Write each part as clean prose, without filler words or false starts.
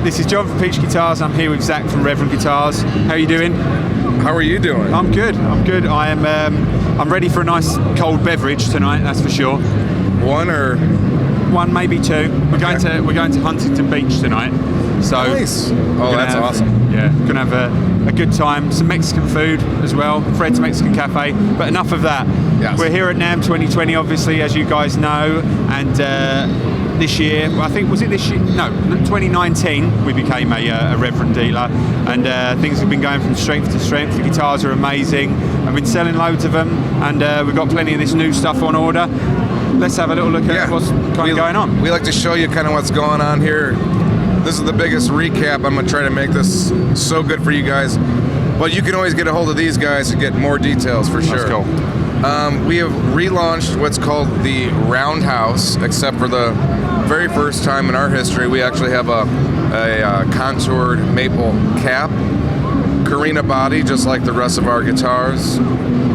This is John from Peach Guitars. I'm here with Zach from Reverend Guitars. How are you doing? How are you doing? I'm good. I'm ready for a nice cold beverage tonight. That's for sure. One, maybe two. We're going to Huntington Beach tonight. So nice. Oh, that's awesome. Yeah, gonna have a good time. Some Mexican food as well. Fred's Mexican Cafe. But enough of that. Yes. We're here at NAMM 2020, obviously, as you guys know, and. This year, I think, was it this year? No, 2019, we became a Reverend dealer, and things have been going from strength to strength. The guitars are amazing. I've been selling loads of them, and we've got plenty of this new stuff on order. Let's have a little look at what's kind of going on. We like to show you kind of what's going on here. This is the biggest recap. I'm going to try to make this so good for you guys. But you can always get a hold of these guys to get more details for sure. That's cool. We have relaunched what's called the Roundhouse, except for the very first time in our history, we actually have a contoured maple cap, Carina body, just like the rest of our guitars,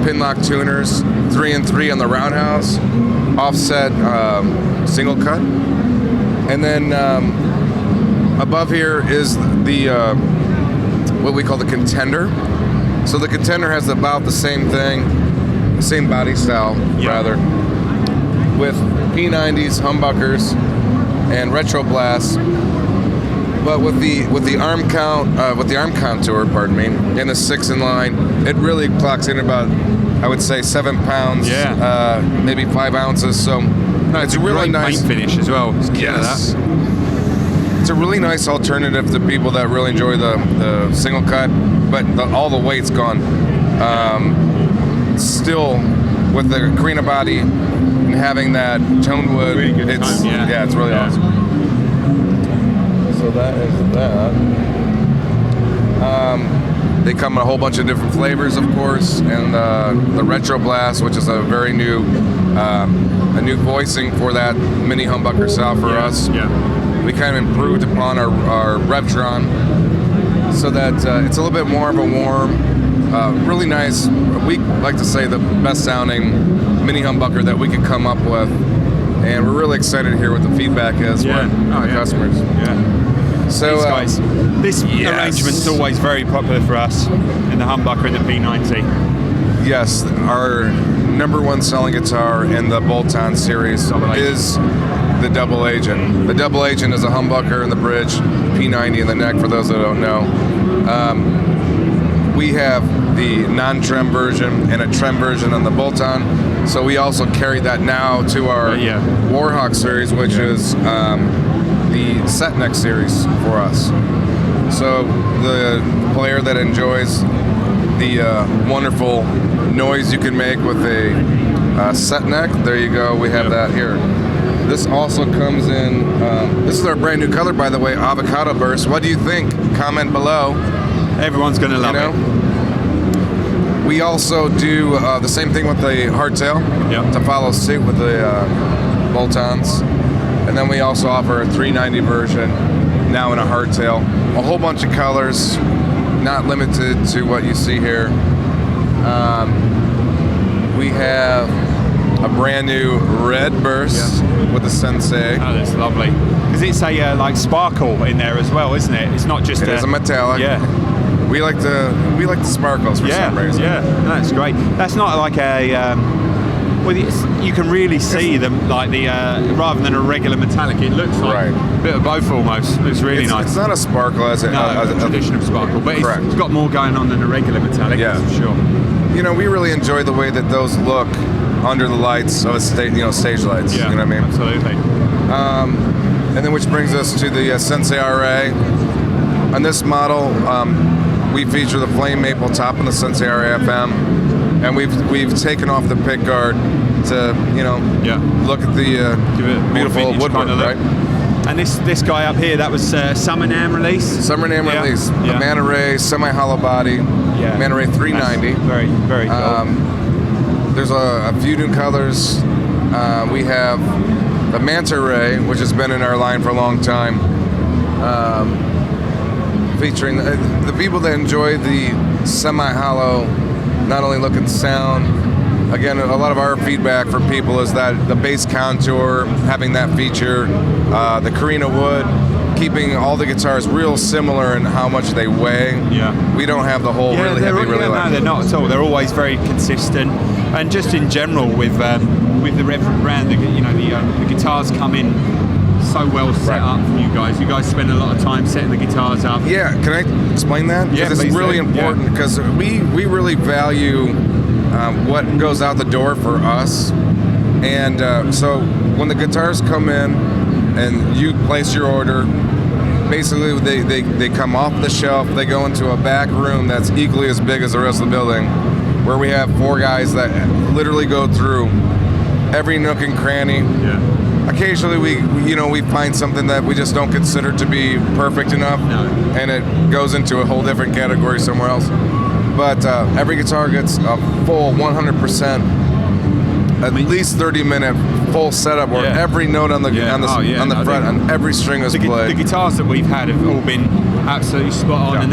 pinlock tuners, 3-in-3 on the Roundhouse, offset single cut, and then above here is the what we call the Contender. So the Contender has about the same thing, same body style, rather, with P90s, humbuckers, and retro blasts, but with the arm contour, pardon me, and the 6-in-line, it really clocks in about, I would say, 7 pounds, maybe 5 ounces. So it's a really nice paint finish as well. Yes, it's a really nice alternative to people that really enjoy the single cut, but all the weight's gone. Still, with the Carina body and having that toned wood, really good it's tone, it's really awesome. So that is that. They come in a whole bunch of different flavors, of course, and the Retro Blast, which is a very new, a new voicing for that mini humbucker style for us. Yeah. We kind of improved upon our Revtron so that it's a little bit more of a warm, really nice. We like to say the best sounding mini humbucker that we could come up with, and we're really excited to hear what the feedback is from our customers. Yeah. So these guys, this arrangement's always very popular for us in the humbucker and the P90. Yes, our #1 selling guitar in the Bolt-On series is the Double Agent. The Double Agent is a humbucker in the bridge, P90 in the neck, for those that don't know. We have the non-trem version and a trem version on the Bolt-On, so we also carry that now to our Warhawk series, which is the set neck series for us. So the player that enjoys the wonderful noise you can make with a set neck, there you go, we have that here. This also comes in, this is our brand new color, by the way, Avocado Burst. What do you think? Comment below. Everyone's going to love it. We also do the same thing with the hardtail to follow suit with the bolt-ons. And then we also offer a 390 version now in a hardtail. A whole bunch of colors, not limited to what you see here. We have a brand new red burst with the Sensei. Oh, that's lovely. Because it's a like sparkle in there as well, isn't it? It's not just it is a metallic. Yeah. We like the sparkles for some reason. Yeah, that's great. That's not like a well, you can really see them like the rather than a regular metallic. It looks like a bit of both almost. It's really nice. It's not a sparkle as a traditional sparkle, but it's got more going on than a regular metallic. Yeah, that's for sure. You know, we really enjoy the way that those look under the lights of a stage lights. Yeah, you know what I mean? Absolutely. And then which brings us to the Sensei RA. On this model, we feature the flame maple top in the Sensei RA FM, and we've taken off the pick guard to look at the beautiful woodwork, right? And this guy up here, that was Summer NAMM release. Summer NAMM release. The Manta Ray semi-hollow body. Yeah. Manta Ray 390. That's very, very cool. There's a few new colors. We have the Manta Ray, which has been in our line for a long time, featuring the people that enjoy the semi-hollow, not only look and sound. Again, a lot of our feedback from people is that the bass contour, having that feature, the Carina wood, keeping all the guitars real similar in how much they weigh. Yeah. We don't have the whole really heavy, really light. No, they're not at all. They're always very consistent, and just in general with the Reverend brand, the guitars come in so well set up from you guys. You guys spend a lot of time setting the guitars up. Yeah, can I explain that? Yeah, because it's really important, because we really value what goes out the door for us. And so when the guitars come in and you place your order, basically they come off the shelf, they go into a back room that's equally as big as the rest of the building, where we have 4 guys that literally go through every nook and cranny. Yeah. Occasionally we find something that we just don't consider to be perfect enough, and it goes into a whole different category somewhere else. But every guitar gets a full 100%, at least 30-minute full setup where every note on the front and every string is played. The guitars that we've had have all been absolutely spot on, and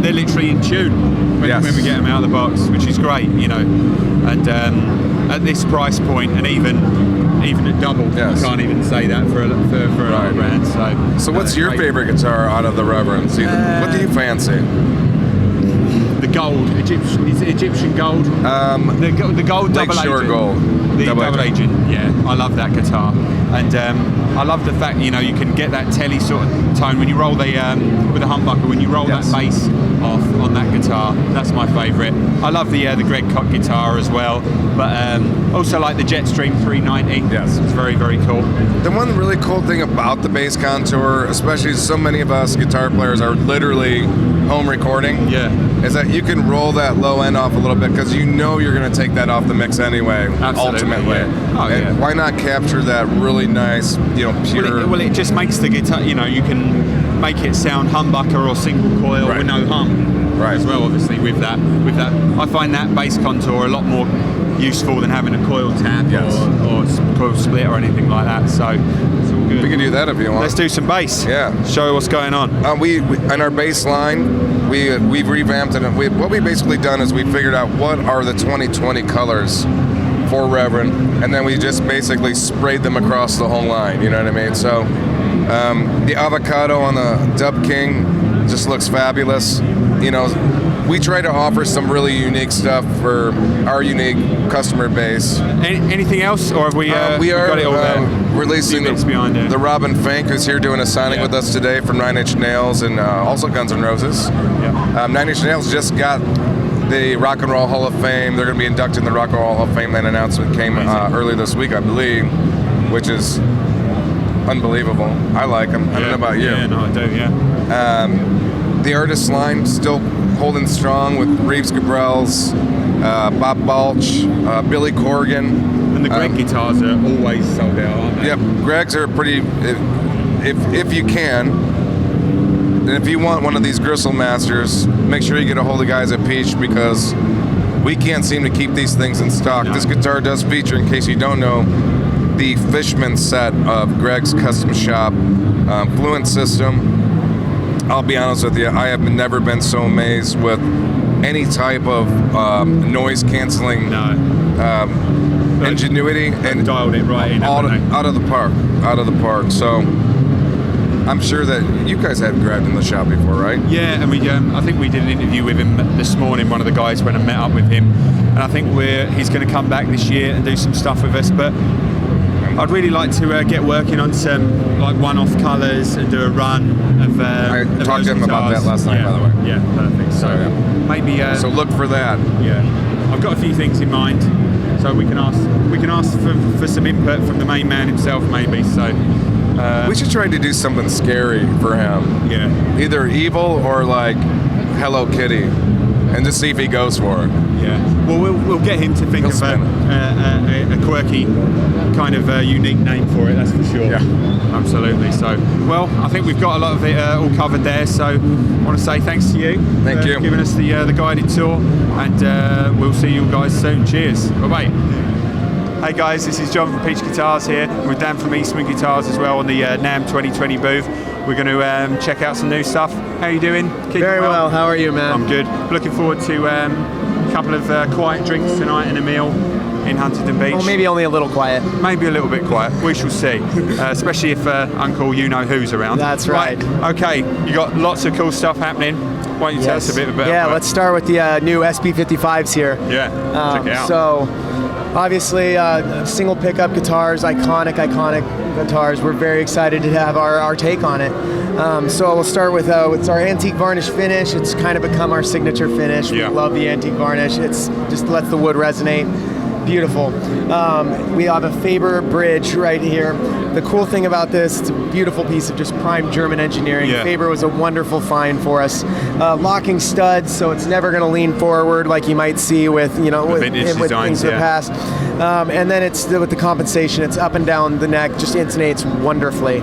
they're literally in tune when we get them out of the box, which is great, And at this price point, and even at double, you can't even say that for another brand. So what's your favorite guitar out of the Reverends? What do you fancy? The gold, Egyptian gold. The gold double agent. Gold. The double agent. Yeah, I love that guitar, and I love the fact you can get that telly sort of tone when you roll the with a humbucker, when you roll that bass off on that guitar. That's my favourite. I love the Greg Koch guitar as well, but also like the Jetstream 390. Yes, it's very, very cool. The one really cool thing about the bass contour, especially so many of us guitar players are literally home recording, is that you can roll that low end off a little bit, because you're going to take that off the mix anyway. Absolutely, ultimately. Why not capture that really nice, pure? Well, it just makes the guitar. You can make it sound humbucker or single coil with no hum. As well, obviously with that, I find that bass contour a lot more useful than having a coil tap or coil split or anything like that. So it's all good. We can do that if you want. Let's do some bass. Yeah. Show what's going on. We in our bass line, we've revamped it. What we basically done is we figured out what are the 2020 colors for Reverend, and then we just basically sprayed them across the whole line. You know what I mean? So the avocado on the Dub King just looks fabulous. We try to offer some really unique stuff for our unique customer base. Anything else, or have we are got it all there? Releasing the Robin Fink, who's here doing a signing with us today from 9 Inch Nails and also Guns N' Roses. 9 Inch Nails just got the Rock and Roll Hall of Fame. They're going to be inducted in the Rock and Roll Hall of Fame. That announcement came early this week, I believe, which is unbelievable. I like them. I don't know about you. Yeah, no, I do, the artist line still holding strong with Reeves Gabrels, Bob Balch, Billy Corgan. And the Greg guitars are always sold out, aren't they? Yep, Gregs are pretty, if you can, and if you want one of these Gristle Masters, make sure you get a hold of guys at Peach, because we can't seem to keep these things in stock. No. This guitar does feature, in case you don't know, the Fishman set of Greg's Custom Shop Fluent system. I'll be honest with you, I have never been so amazed with any type of noise canceling ingenuity, and dialed it right in, out of the park. So I'm sure that you guys have grabbed in the shop before, right? Yeah, and I think we did an interview with him this morning. One of the guys went and met up with him, and I think he's going to come back this year and do some stuff with us. But I'd really like to get working on some like one-off colours and do a run of. I talked to him about that last night, by the way. Yeah, perfect. So maybe. So look for that. Yeah, I've got a few things in mind, so we can ask for some input from the main man himself, maybe. So. We should try to do something scary for him. Yeah. Either evil or like Hello Kitty, and just see if he goes for it. Yeah. Well, we'll get him to think of a quirky, kind of unique name for it. That's for sure. Yeah. Absolutely. So, well, I think we've got a lot of it all covered there. So, I want to say thanks to you. Thank you. For giving us the guided tour, and we'll see you guys soon. Cheers. Bye bye. Hey guys, this is John from Peach Guitars here, with Dan from Eastman Guitars as well on the NAMM 2020 booth. We're going to check out some new stuff. How you doing? Very well. How are you, man? I'm good. Looking forward to a couple of quiet drinks tonight and a meal. in Huntington Beach. Or maybe only a little quiet. Maybe a little bit quiet. We shall see. Especially if Uncle You-Know-Who's around. That's right. Okay, you got lots of cool stuff happening. Why don't you tell us a bit about Yeah, let's start with the new SP55s here. Yeah, check it out. So, obviously, single pickup guitars, iconic guitars. We're very excited to have our take on it. So we'll start with it's our antique varnish finish. It's kind of become our signature finish. We love the antique varnish. It's just lets the wood resonate. Beautiful. We have a Faber bridge right here. The cool thing about this, it's a beautiful piece of just prime German engineering. Yeah. Faber was a wonderful find for us. Locking studs, so it's never going to lean forward like you might see with with vintage things designs, in the past. And then it's with the compensation, it's up and down the neck, just intonates wonderfully.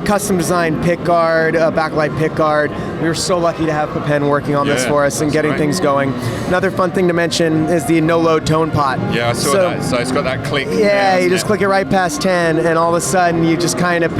Custom designed pick guard, backlight pick guard. We were so lucky to have Pepin working on this for us and getting things going. Another fun thing to mention is the no-load tone pot. Yeah, I saw that. So it's got that click. Yeah, you just click it right past 10, and all of a sudden you just kind of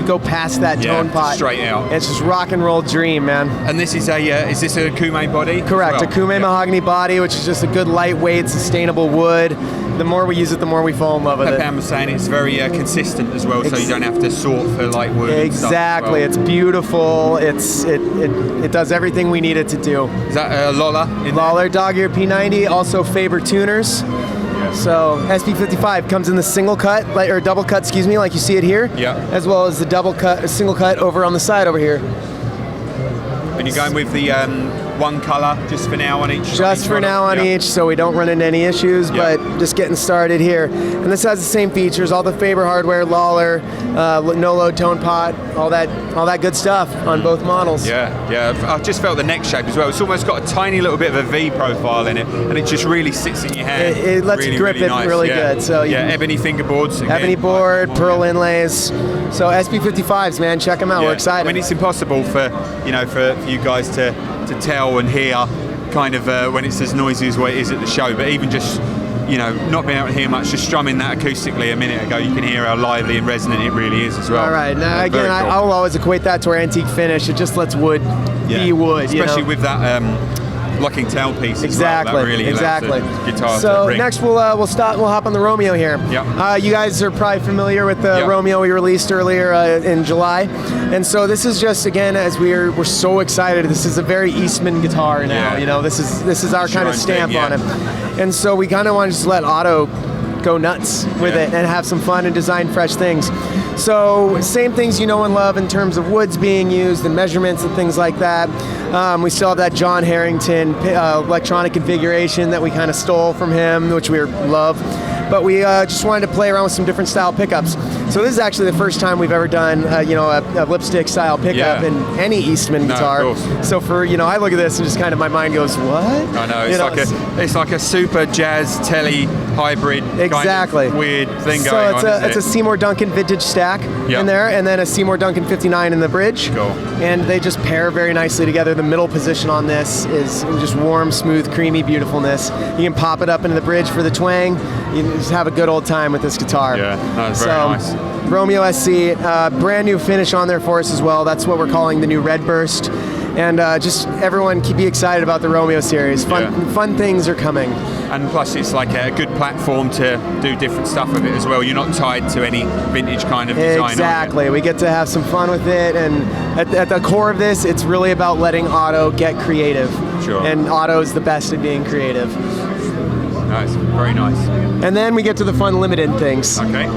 go past that tone pot. Straight out. It's just rock and roll dream, man. And this is is this a Kume body? Correct, a Kume mahogany body, which is just a good lightweight, sustainable wood. The more we use it, the more we fall in love with it. Pepin was saying it's very consistent as well, so you don't have to sort for light wood. Exactly, it's beautiful. It does everything we need it to do. Is that Lola? Lawler dog ear P90, also Faber tuners. So SP55 comes in the single cut, or double cut, excuse me, like you see it here. Yeah. As well as the double cut, single cut over on the side over here. And you're going with the one color just for now on each? Just for now on each, so we don't run into any issues, but just getting started here. And this has the same features, all the Faber hardware, Lawler, no-load tone pot, all that good stuff on both models. Yeah. I just felt the neck shape as well. It's almost got a tiny little bit of a V profile in it, and it just really sits in your hand. It lets you grip it nice. really good. So ebony fingerboards. Again, ebony board, pearl inlays. So SP55s, man, check them out. We're excited. I mean, it's impossible for you guys to tell and hear kind of when it's as noisy as what it is at the show, but even just not being able to hear much, just strumming that acoustically a minute ago, you can hear how lively and resonant it really is as well. All right, now again, cool. I'll always equate that to our antique finish. It just lets wood be wood, especially with that locking tailpiece. Exactly, well, that really exactly. Guitar so next we'll hop on the Romeo here. Yep. You guys are probably familiar with the Romeo we released earlier in July, and so this is just again as we're so excited. This is a very Eastman guitar now. This is our kind of stamp on it, and so we kind of want to just let Otto go nuts with it and have some fun and design fresh things. So same things you know and love in terms of woods being used and measurements and things like that. We still have that John Harrington electronic configuration that we kind of stole from him, which we love. But we just wanted to play around with some different style pickups. So this is actually the first time we've ever done a lipstick style pickup in any Eastman guitar. So for I look at this and just kind of my mind goes, what? I know, it's like a super jazz telly hybrid kind of weird thing going on. So it's a Seymour Duncan vintage stack in there, and then a Seymour Duncan 59 in the bridge. Cool. And they just pair very nicely together. The middle position on this is just warm, smooth, creamy beautifulness. You can pop it up into the bridge for the twang. You can just have a good old time with this guitar. Yeah, that's very nice. Romeo SC, brand new finish on there for us as well. That's what we're calling the new Red Burst. And just everyone be excited about the Romeo series. Fun things are coming. And plus it's like a good platform to do different stuff with it as well. You're not tied to any vintage kind of design. Exactly. We get to have some fun with it. And at the core of this, it's really about letting Otto get creative. Sure. And Otto's the best at being creative. Nice. Very nice. And then we get to the fun limited things. Okay.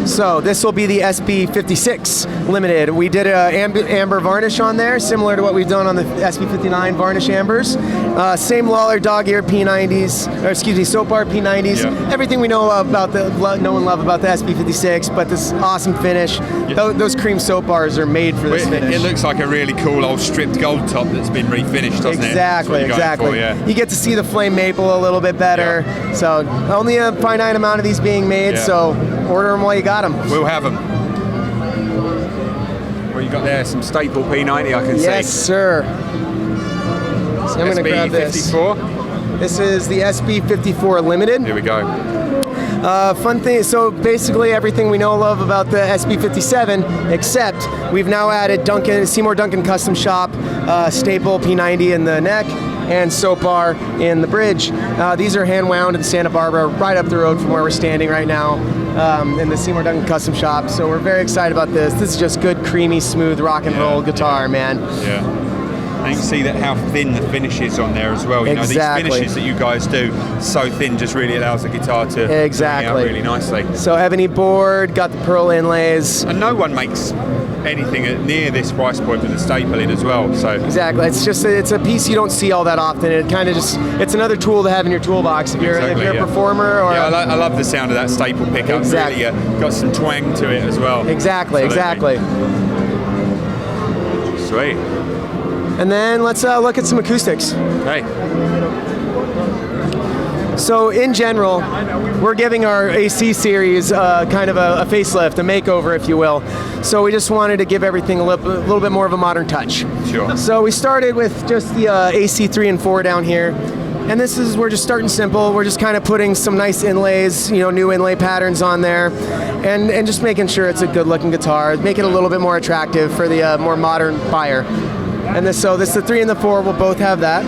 So this will be the SP56 Limited. We did an amber varnish on there, similar to what we've done on the SP59 varnish ambers. Same Lawler dog ear P90s, or excuse me, soap bar P90s. Yeah. Everything we know and love about the SP56, but this awesome finish. Yeah. Those cream soap bars are made for this finish. It looks like a really cool old stripped gold top that's been refinished, doesn't it? Exactly. You get to see the flame maple a little bit better. Yeah. So only a finite amount of these being made, so order them while you got them. We'll have them. Well, you got there some staple P90 I can see. Yes, sir. So I'm going to grab this. SP54? This is the SP54 Limited. Here we go. Fun thing, so basically everything we know and love about the SP57, except we've now added Seymour Duncan Custom Shop staple P90 in the neck, and soap bar in the bridge. These are hand wound in Santa Barbara, right up the road from where we're standing right now, in the Seymour Duncan Custom Shop. So we're very excited about this. This is just good, creamy, smooth rock and roll guitar, man. Yeah. And you can see that how thin the finish is on there as well. You know, these finishes that you guys do, so thin, just really allows the guitar to bring out really nicely. So ebony board, got the pearl inlays. And no one makes anything near this price point with a staple in as well. So exactly, it's a piece you don't see all that often. It kind of it's another tool to have in your toolbox if you're a performer. Or I love the sound of that staple pickup. Exactly. Really, got some twang to it as well. Exactly. Sweet. And then let's look at some acoustics. Okay. So in general, we're giving our AC series kind of a facelift, a makeover, if you will. So we just wanted to give everything a little bit more of a modern touch. Sure. So we started with just the AC 3 and 4 down here. And we're just starting simple. We're just kind of putting some nice inlays, new inlay patterns on there, and just making sure it's a good looking guitar, make it a little bit more attractive for the more modern buyer. And the 3 and the 4 will both have that.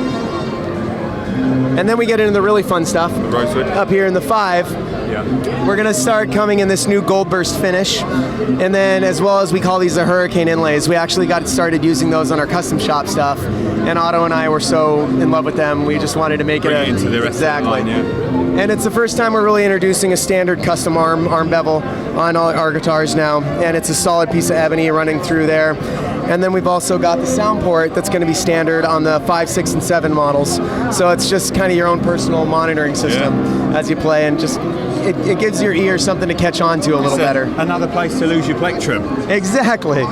And then we get into the really fun stuff. Rosewood. Up here in the 5. Yeah. We're gonna start coming in this new gold burst finish. And then as well as we call these the hurricane inlays, we actually got started using those on our custom shop stuff. And Otto and I were so in love with them, we just wanted to make it into the rest of the line, And it's the first time we're really introducing a standard custom arm bevel on all our guitars now. And it's a solid piece of ebony running through there. And then we've also got the sound port that's going to be standard on the 5, 6, and 7 models. So it's just kind of your own personal monitoring system as you play, and just it gives your ear something to catch on to a little better. Another place to lose your plectrum. Exactly.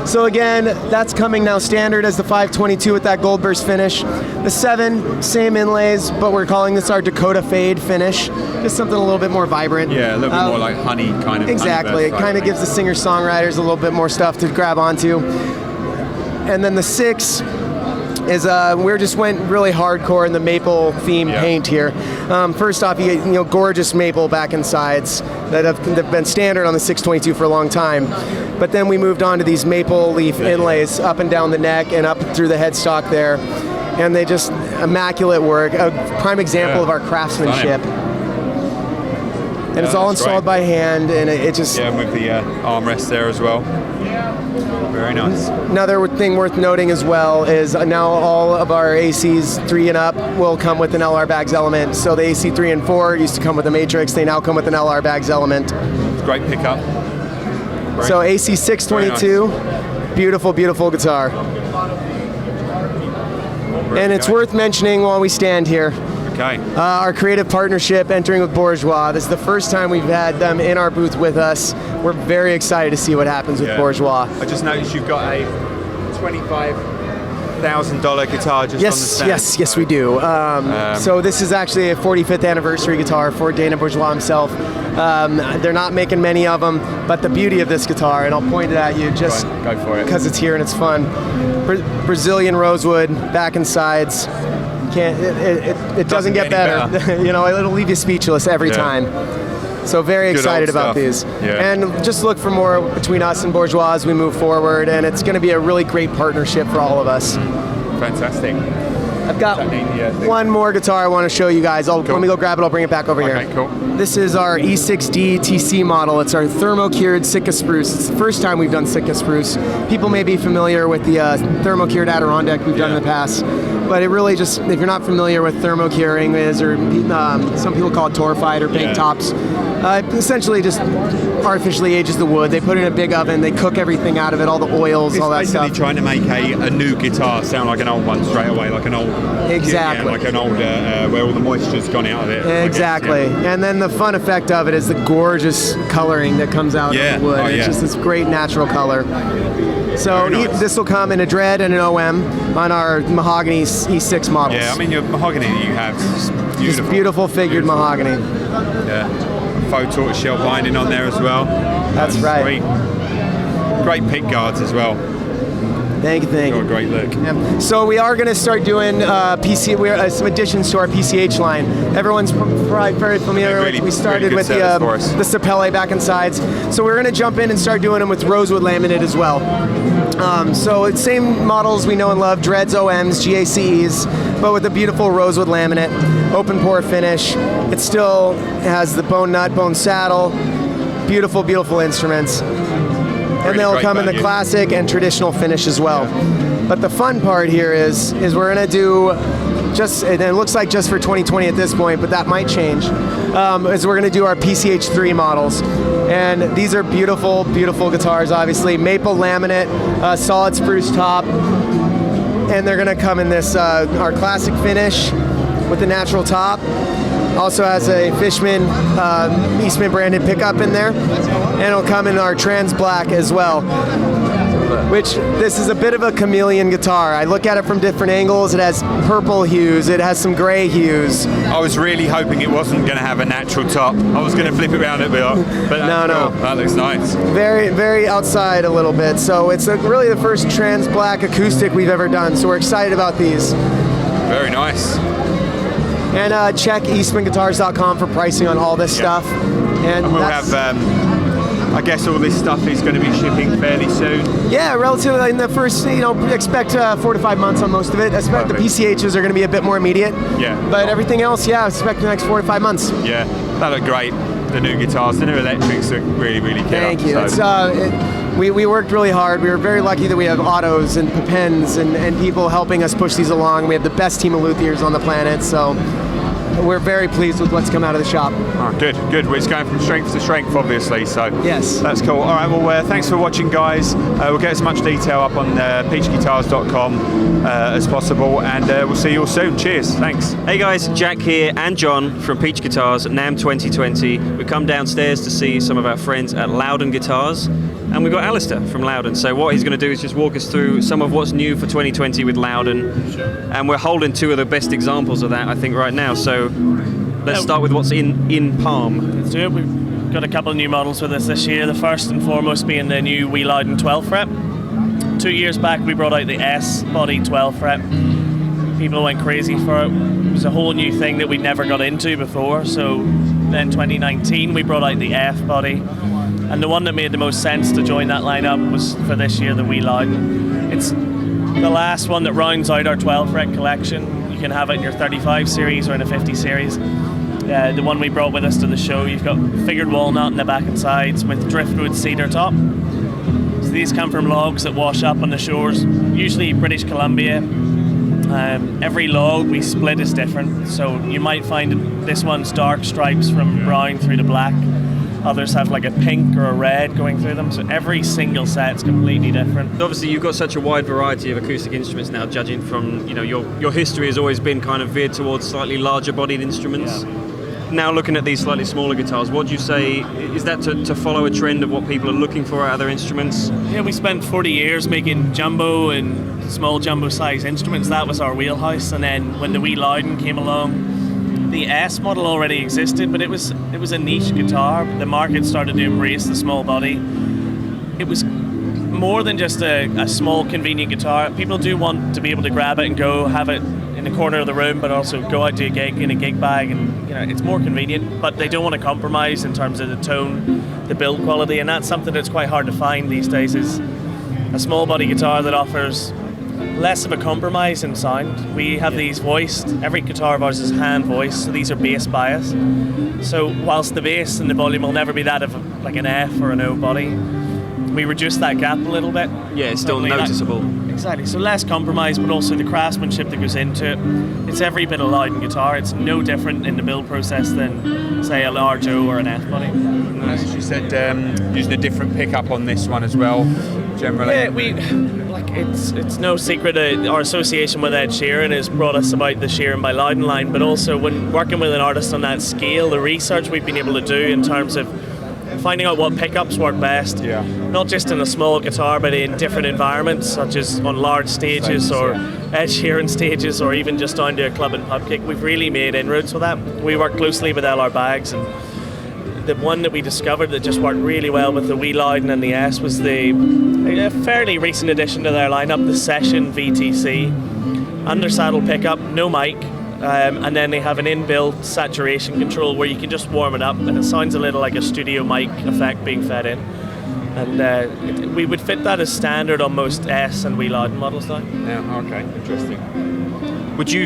So again, that's coming now standard as the 522 with that gold burst finish. The 7, same inlays, but we're calling this our Dakota Fade finish. Just something a little bit more vibrant. Yeah, a little bit more like honey kind of. Exactly. It kind of gives the singer-songwriters a little bit more stuff to grab onto. And then the 6 is we just went really hardcore in the maple theme paint here. First off, you get gorgeous maple back and sides that have been standard on the 622 for a long time. But then we moved on to these maple leaf inlays up and down the neck and up through the headstock there, and they just immaculate work. A prime example of our craftsmanship. And it's all installed by hand, and it just with the armrest there as well. Very nice. Another thing worth noting as well is now all of our ACs 3 and up will come with an LR Bags element. So the AC 3 and 4 used to come with a Matrix. They now come with an LR Bags element. Great pickup. So AC 622, beautiful, beautiful guitar. And it's worth mentioning while we stand here. Okay. Our creative partnership entering with Bourgeois. This is the first time we've had them in our booth with us. We're very excited to see what happens with Bourgeois. I just noticed you've got a $25,000 guitar just on the stand. Yes, we do. So this is actually a 45th anniversary guitar for Dana Bourgeois himself. They're not making many of them, but the beauty of this guitar, and I'll point it at you just go for it, because it's here and it's fun. Brazilian rosewood, back and sides. It doesn't get better. It'll leave you speechless every time. So very excited about these. Yeah. And just look for more between us and Bourgeois as we move forward, and it's going to be a really great partnership for all of us. Fantastic. I've got one more guitar I want to show you guys. Let me go grab it, I'll bring it back over here. Okay, cool. This is our E6D TC model. It's our thermo-cured Sitka spruce. It's the first time we've done Sitka spruce. People may be familiar with the thermo-cured Adirondack we've done in the past. But it really just, if you're not familiar with thermo-curing is, or some people call it torrefied or baked tops, essentially just artificially ages the wood. They put it in a big oven, they cook everything out of it, all the oils, all that stuff. It's basically trying to make a new guitar sound like an old one straight away, like an old... Exactly. Like an old, where all the moisture's gone out of it. Exactly. And then the fun effect of it is the gorgeous coloring that comes out of the wood. It's just this great natural color. So this will come in a dread and an OM on our mahogany E6 models. Yeah, I mean your mahogany that you have is beautiful. Just beautiful figured mahogany. Yeah, faux tortoiseshell binding on there as well. That's right. Sweet. Great pick guards as well. Thank you. Got a great look. Yeah. So we are going to start doing some additions to our PCH line. Everyone's probably very familiar with. We started with the Sapele back and sides. So we're going to jump in and start doing them with rosewood laminate as well. So it's same models we know and love, Dreads, OMs, GACEs, but with a beautiful rosewood laminate, open pore finish. It still has the bone nut, bone saddle, beautiful, beautiful instruments. And they'll come in the classic and traditional finish as well. But the fun part here is we're gonna do and it looks like just for 2020 at this point, but that might change, is we're gonna do our PCH3 models. And these are beautiful, beautiful guitars, obviously. Maple laminate, solid spruce top, and they're gonna come in this, our classic finish with the natural top. Also has a Fishman, Eastman branded pickup in there. And it'll come in our trans black as well, which this is a bit of a chameleon guitar. I look at it from different angles. It has purple hues, it has some gray hues. I was really hoping it wasn't going to have a natural top. I was going to flip it around a bit, but no. That looks nice. Very, very outside a little bit. So it's really the first trans black acoustic we've ever done. So we're excited about these. Very nice. And check eastmanguitars.com for pricing on all this stuff. And we'll have, I guess all this stuff is going to be shipping fairly soon. Yeah, relatively in the first, expect 4 to 5 months on most of it. I expect the PCHs are going to be a bit more immediate. Yeah. But everything else, expect the next 4 to 5 months. Yeah, that looked great. The new guitars, the new electrics look really, really killer. Thank you. So. We worked really hard. We were very lucky that we have autos and Pepins and people helping us push these along. We have the best team of luthiers on the planet, so we're very pleased with what's come out of the shop. Oh, good. Well, it's going from strength to strength, obviously, so yes. That's cool. All right, well, thanks for watching, guys. We'll get as much detail up on peachguitars.com as possible, and we'll see you all soon. Cheers. Thanks. Hey, guys. Jack here and John from Peach Guitars at NAMM 2020. We've come downstairs to see some of our friends at Lowden Guitars, and we've got Alistair from Lowden. So what he's going to do is just walk us through some of what's new for 2020 with Lowden. Sure. And we're holding 2 of the best examples of that, I think, right now. So let's start with what's in palm. Let's do it. We've got a couple of new models with us this year. The first and foremost being the new Wee Lowden 12 fret. 2 years back we brought out the S body 12 fret. People went crazy for it. It was a whole new thing that we'd never got into before. So then 2019 we brought out the F body. And the one that made the most sense to join that lineup was for this year the Wee Lowden. It's the last one that rounds out our 12 fret collection. You can have it in your 35 series or in a 50 series. The one we brought with us to the show, you've got figured walnut in the back and sides with driftwood cedar top. So these come from logs that wash up on the shores, usually British Columbia. Every log we split is different, so you might find this one's dark stripes from brown through to black. Others have like a pink or a red going through them, so every single set's completely different. Obviously you've got such a wide variety of acoustic instruments now, judging from, your history has always been kind of veered towards slightly larger bodied instruments. Yeah. Now looking at these slightly smaller guitars, what do you say, is that to follow a trend of what people are looking for out of their instruments? Yeah, we spent 40 years making jumbo and small jumbo size instruments. That was our wheelhouse, and then when the Wee Lowden came along, the S model already existed, but it was a niche guitar. The market started to embrace the small body. It was more than just a small convenient guitar. People do want to be able to grab it and go have it in the corner of the room, but also go out to a gig in a gig bag, and it's more convenient, but they don't want to compromise in terms of the tone, the build quality, and that's something that's quite hard to find these days, is a small body guitar that offers less of a compromise in sound. We have these voiced, every guitar of ours is hand voiced, so these are bass bias. So whilst the bass and the volume will never be that of like an F or an O body, we reduce that gap a little bit. Yeah, it's still noticeable. Exactly, so less compromise, but also the craftsmanship that goes into it. It's every bit of Lowden guitar. It's no different in the build process than, say, a large O or an F body. As you said, using a different pickup on this one as well, generally. Yeah, it's no secret our association with Ed Sheeran has brought us about the Sheeran by Lowden line, but also when working with an artist on that scale, the research we've been able to do in terms of finding out what pickups work best, not just in a small guitar, but in different environments, such as on large stages or Ed Sheeran stages, or even just down to a club and pub gig. We've really made inroads with that. We work closely with LR Bags, and the one that we discovered that just worked really well with the Wee Lowden and the S was a fairly recent addition to their lineup, the Session VTC. Undersaddle pickup, no mic, and then they have an inbuilt saturation control where you can just warm it up, and it sounds a little like a studio mic effect being fed in. and we would fit that as standard on most S and Wee Lowden models now. Yeah. Okay. Interesting.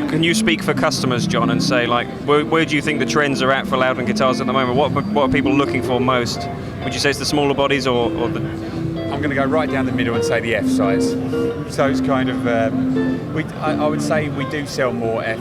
Can you speak for customers, John, and say like where do you think the trends are at for Lowden guitars at the moment? What are people looking for most? Would you say it's the smaller bodies or the? I'm going to go right down the middle and say the F size. So it's kind of I would say we do sell more F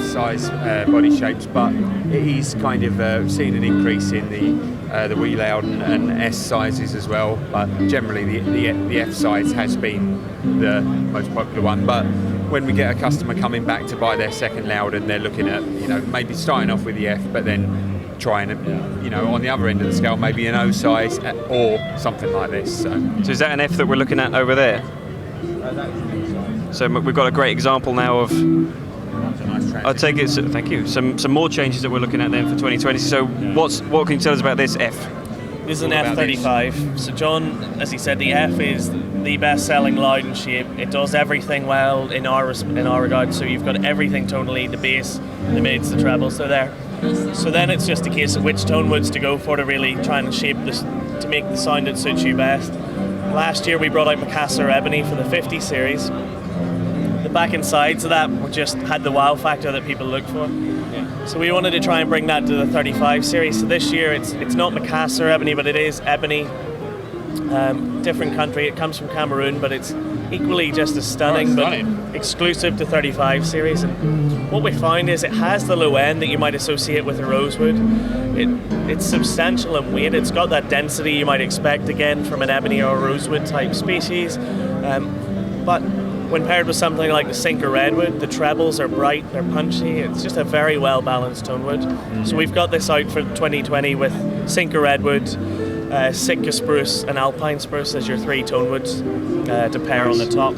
size body shapes, but it is kind of seeing an increase in the Wee Lowden and S sizes as well. But generally the F size has been the most popular one. But when we get a customer coming back to buy their second Lowden, they're looking at maybe starting off with the F, but then trying on the other end of the scale maybe an O size or something like this. So is that an F that we're looking at over there? So we've got a great example now of. I'll take it. Thank you. Some more changes that we're looking at then for 2020. So what can you tell us about this F? This is an F35. So John, as he said, the F is the best-selling Lowden shape. It does everything well in our regard. So you've got everything tonally: the bass, the mids, the trebles. They're there. So then it's just a case of which tone woods to go for to really try and shape this to make the sound that suits you best. Last year we brought out Macassar Ebony for the 50 series. The back and sides of that just had the wow factor that people look for. So we wanted to try and bring that to the 35 series. So this year it's not Macassar Ebony, but it is Ebony. Different country. It comes from Cameroon, but it's equally just as stunning, but exclusive to 35 series. And what we find is it has the low end that you might associate with a rosewood. It's substantial in weight. It's got that density you might expect again from an ebony or a rosewood type species. But when paired with something like the Sinker Redwood, the trebles are bright, they're punchy. It's just a very well balanced tone wood. So we've got this out for 2020 with Sinker Redwood, Sitka Spruce and Alpine Spruce as your three tone woods to pair on the top.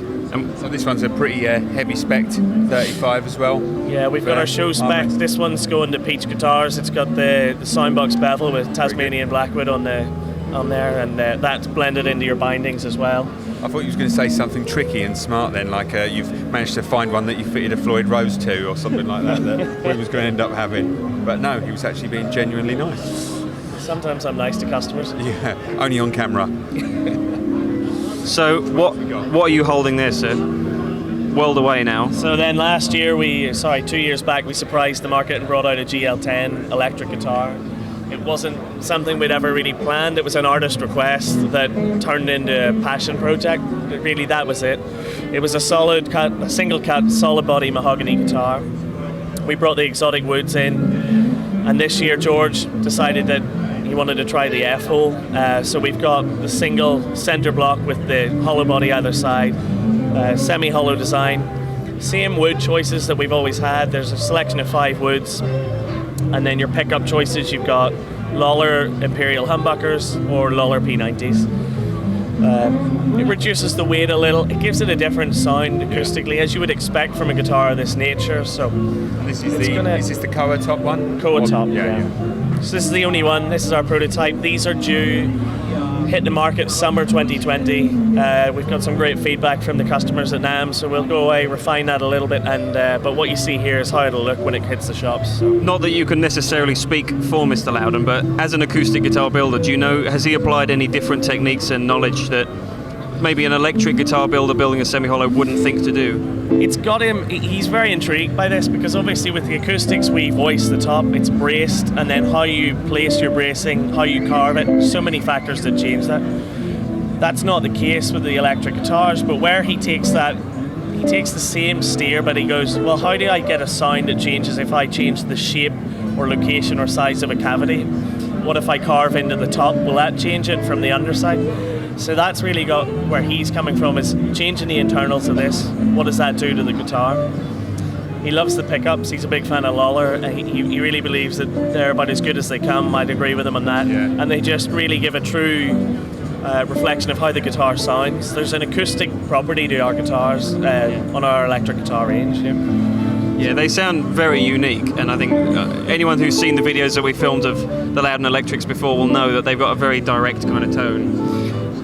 So this one's a pretty heavy spec 35 as well. Yeah, we've got our show spec. This one's going to Peach Guitars. It's got the soundbox bevel with Tasmanian Blackwood on there, and that's blended into your bindings as well. I thought you was going to say something tricky and smart then, like you've managed to find one that you fitted a Floyd Rose to or something like that we was going to end up having. But no, he was actually being genuinely nice. Sometimes I'm nice to customers. Yeah, only on camera. So what are you holding there, sir? World away now. So then last year 2 years back, we surprised the market and brought out a GL10 electric guitar. It wasn't something we'd ever really planned. It was an artist request that turned into a passion project. Really, that was it. It was a single cut, solid body mahogany guitar. We brought the exotic woods in, and this year George decided that he wanted to try the F-hole. So we've got the single center block with the hollow body either side, semi-hollow design. Same wood choices that we've always had. There's a selection of 5 woods. And then your pickup choices, you've got Lawler Imperial Humbuckers or Lawler P90s. It reduces the weight a little. It gives it a different sound acoustically, as you would expect from a guitar of this nature. So this is the Koa top one? Koa top, yeah. So this is the only one. This is our prototype. These are due hit the market summer 2020. We've got some great feedback from the customers at NAMM, so we'll go away, refine that a little bit, and but what you see here is how it'll look when it hits the shops. So. Not that you can necessarily speak for Mr. Lowden, but as an acoustic guitar builder, do you know, has he applied any different techniques and knowledge that maybe an electric guitar builder building a semi-hollow wouldn't think to do? It's got him, he's very intrigued by this, because obviously with the acoustics we voice the top, it's braced, and then how you place your bracing, how you carve it, so many factors that change that. That's not the case with the electric guitars, but where he takes that, he takes the same steer, but he goes, well, how do I get a sound that changes if I change the shape or location or size of a cavity? What if I carve into the top? Will that change it from the underside? So that's really got where he's coming from, is changing the internals of this. What does that do to the guitar? He loves the pickups. He's a big fan of Lawler. He really believes that they're about as good as they come. I'd agree with him on that. Yeah. And they just really give a true reflection of how the guitar sounds. There's an acoustic property to our guitars on our electric guitar range. Yeah, they sound very unique, and I think anyone who's seen the videos that we filmed of the Lowden Electrics before will know that they've got a very direct kind of tone.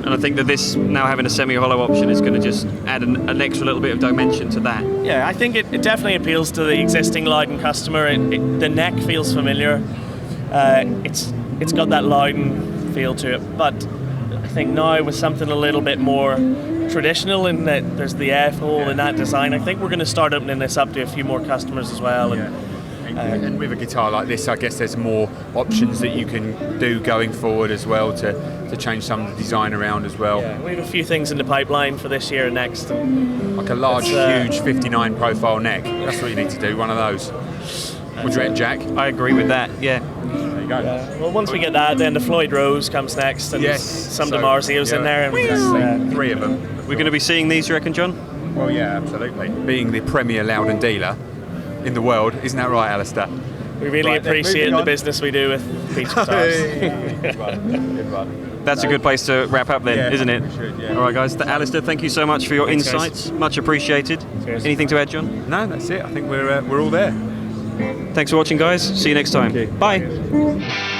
And I think that this, now having a semi-hollow option, is going to just add an extra little bit of dimension to that. Yeah, I think it definitely appeals to the existing Lowden customer. The neck feels familiar. It's got that Lowden feel to it. But I think now with something a little bit more traditional in that there's the F-hole in that design, I think we're going to start opening this up to a few more customers as well. And with a guitar like this, I guess there's more options that you can do going forward as well to change some of the design around as well. Yeah, we have a few things in the pipeline for this year and next. Like a large, huge 59 profile neck. That's what you need to do, one of those. What do you reckon, Jack? I agree with that, yeah. There you go. Well, once we get that, then the Floyd Rose comes next, and some DiMarzios in there. And 3 of them. We're going to be seeing these, you reckon, John? Well, yeah, absolutely. Being the premier Lowden dealer in the world, isn't that right, Alistair? We really appreciate the business we do with Peach Guitars. Good one. That's a good place to wrap up then, isn't it? Should, yeah. All right, guys. Alistair, thank you so much for your Thanks, insights. guys. Much appreciated. Cheers. Anything to add, John? No, that's it. I think we're all there. Thanks for watching, guys. See you next time. Bye.